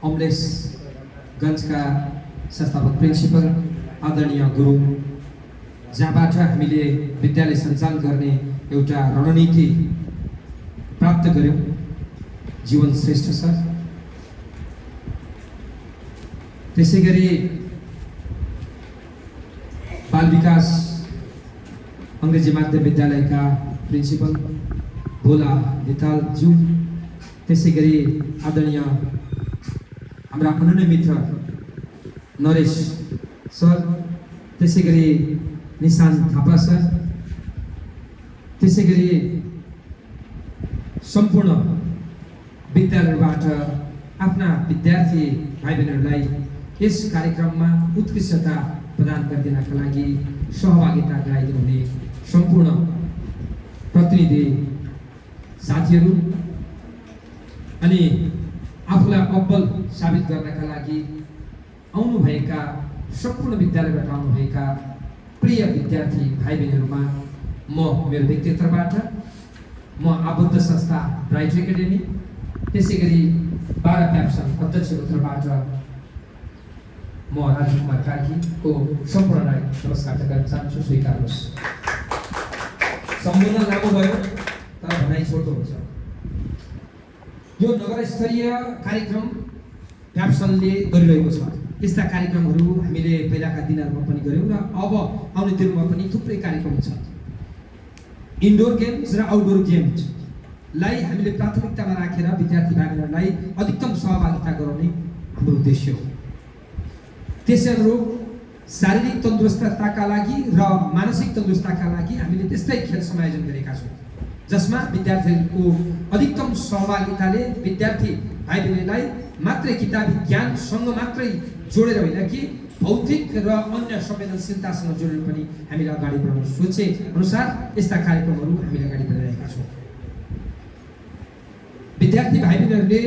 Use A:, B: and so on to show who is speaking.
A: अमलेशगञ्जका संस्थापक प्रिन्सिपल आदरणीय गुरु, जहाँबाट हामीले विद्यालय सञ्चालन गर्ने एउटा रणनीति प्राप्त गर्यौँ, जीवन श्रेष्ठ सर। त्यसै गरी बाल विकास अङ्ग्रेजी माध्यम विद्यालयका प्रिन्सिपल भोला धितालज्यू, त्यसै गरी आदरणीय हाम्रा अनन्य मित्र नरेश सर, त्यसै गरी निशान थापा सर, त्यसै गरी सम्पूर्ण विद्यालयबाट आफ्ना विद्यार्थी भाइ बहिनीहरूलाई यस कार्यक्रममा उत्कृष्टता प्रदान गरिदिनका लागि सहभागिता गराइदिनुहुने सम्पूर्ण प्रतिनिधि साथीहरू अनि आफूलाई अब्बल साबित गर्नका लागि आउनुभएका सम्पूर्ण विद्यालयबाट आउनुभएका प्रिय विद्यार्थी भाइ बहिनीहरूमा म मेरो व्यक्तित्वबाट म आबद्ध संस्था ब्राइट एकाडेमी, त्यसै गरी 12 प्याप्सन अध्यक्षको तर्फबाट म राजकुमार कार्कीको सम्पूर्णलाई नमस्कार गर्न चाहन्छु। स्वीकार्नुहोस्। सम्पूर्ण लामो भयो तर भनाइ छोटो हुन्छ। यो नगर स्तरीय कार्यक्रम प्याप्सनले गरिरहेको छ। यस्ता कार्यक्रमहरू हामीले पहिलाका दिनहरूमा पनि गऱ्यौँ र अब आउने दिनमा पनि थुप्रै कार्यक्रम छ। इन्डोर गेम्स र आउटडोर गेम्सलाई हामीले प्राथमिकतामा राखेर विद्यार्थी भाइहरूलाई अधिकतम सहभागिता गराउने हाम्रो उद्देश्य हो। त्यसै अनुरूप शारीरिक तन्दुरुस्तताका लागि र मानसिक तन्दुरुस्तताका लागि हामीले त्यस्तै खेल समायोजन गरेका छौँ, जसमा विद्यार्थीहरूको अधिकतम सहभागिताले विद्यार्थी भाइ बहिनीलाई मात्रै किताबी ज्ञानसँग मात्रै जोडेर होइन कि भौतिक र अन्य संवेदनशीलतासँग जोडेर पनि हामीले अगाडि बढाउन सोचे अनुसार यस्ता कार्यक्रमहरू हामीले अगाडि बढाइरहेका छौँ। विद्यार्थी भाइ बहिनीहरूले